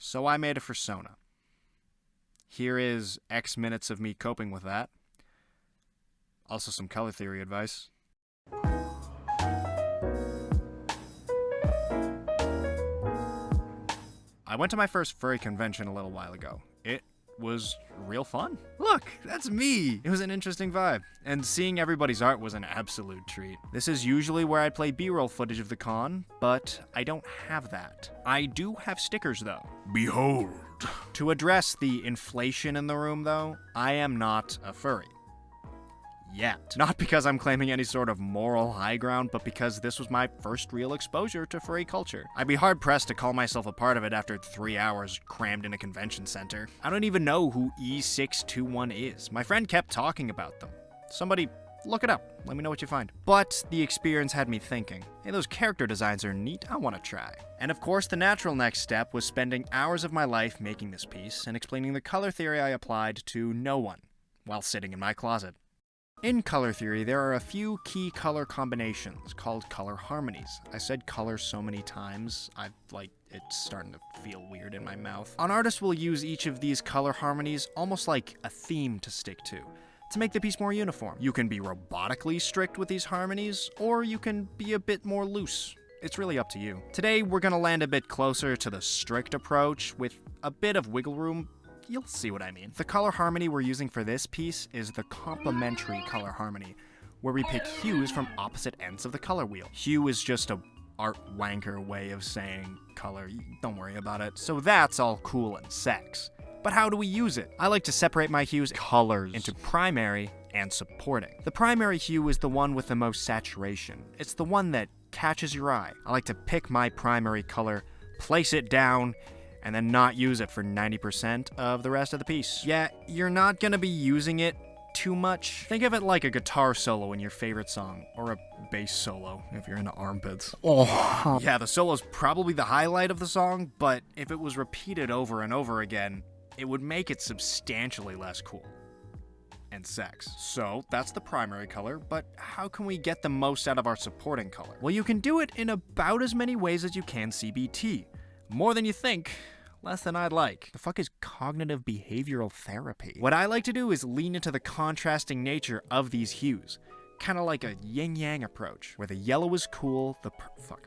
So I made a fursona. Here is X minutes of me coping with that. Also some color theory advice. I went to my first furry convention a little while ago. It was real fun. Look, that's me! It was an interesting vibe, and seeing everybody's art was an absolute treat. This is usually where I'd play B-roll footage of the con, but I don't have that. I do have stickers though. Behold! To address the inflation in the room though, I am not a furry. Yet. Not because I'm claiming any sort of moral high ground, but because this was my first real exposure to furry culture. I'd be hard-pressed to call myself a part of it after 3 hours crammed in a convention center. I don't even know who E621 is. My friend kept talking about them. Somebody look it up. Let me know what you find. But the experience had me thinking, hey, those character designs are neat, I want to try. And of course, the natural next step was spending hours of my life making this piece and explaining the color theory I applied to no one while sitting in my closet. In color theory, there are a few key color combinations called color harmonies. I said color so many times, it's starting to feel weird in my mouth. An artist will use each of these color harmonies almost like a theme to stick to make the piece more uniform. You can be robotically strict with these harmonies, or you can be a bit more loose. It's really up to you. Today, we're gonna land a bit closer to the strict approach with a bit of wiggle room. You'll see what I mean. The color harmony we're using for this piece is the complementary color harmony, where we pick hues from opposite ends of the color wheel. Hue is just a art wanker way of saying color, don't worry about it. So that's all cool and sex. But how do we use it? I like to separate my hues colors into primary and supporting. The primary hue is the one with the most saturation. It's the one that catches your eye. I like to pick my primary color, place it down, and then not use it for 90% of the rest of the piece. Yeah, you're not gonna be using it too much. Think of it like a guitar solo in your favorite song, or a bass solo if you're into armpits. Oh. Yeah, the solo's probably the highlight of the song, but if it was repeated over and over again, it would make it substantially less cool. And sex. So, that's the primary color, but how can we get the most out of our supporting color? Well, you can do it in about as many ways as you can CBT. More than you think, less than I'd like. The fuck is cognitive behavioral therapy? What I like to do is lean into the contrasting nature of these hues. Kind of like a yin-yang approach, where the yellow is cool,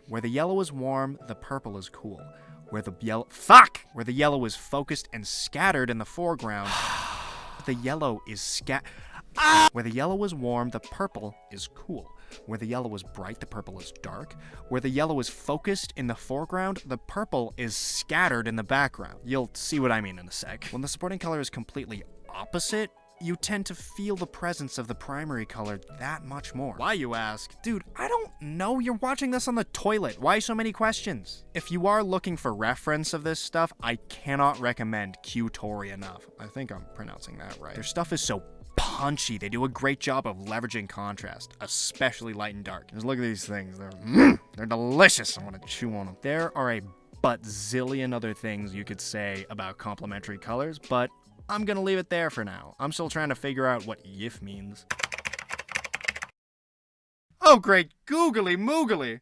where the yellow is warm, the purple is cool. Where the yellow is focused and scattered in the foreground, the yellow is Where the yellow is warm, the purple is cool. Where the yellow is bright, the purple is dark. Where the yellow is focused in the foreground, the purple is scattered in the background. You'll see what I mean in a sec. When the supporting color is completely opposite, you tend to feel the presence of the primary color that much more. Why, you ask? Dude, I don't know. You're watching this on the toilet. Why so many questions? If you are looking for reference of this stuff, I cannot recommend Q-Tori enough. I think I'm pronouncing that right. Their stuff is so punchy. They do a great job of leveraging contrast, especially light and dark. Just look at these things. They're delicious. I want to chew on them. There are a bazillion other things you could say about complementary colors, but I'm gonna leave it there for now. I'm still trying to figure out what YIF means. Oh, great googly moogly!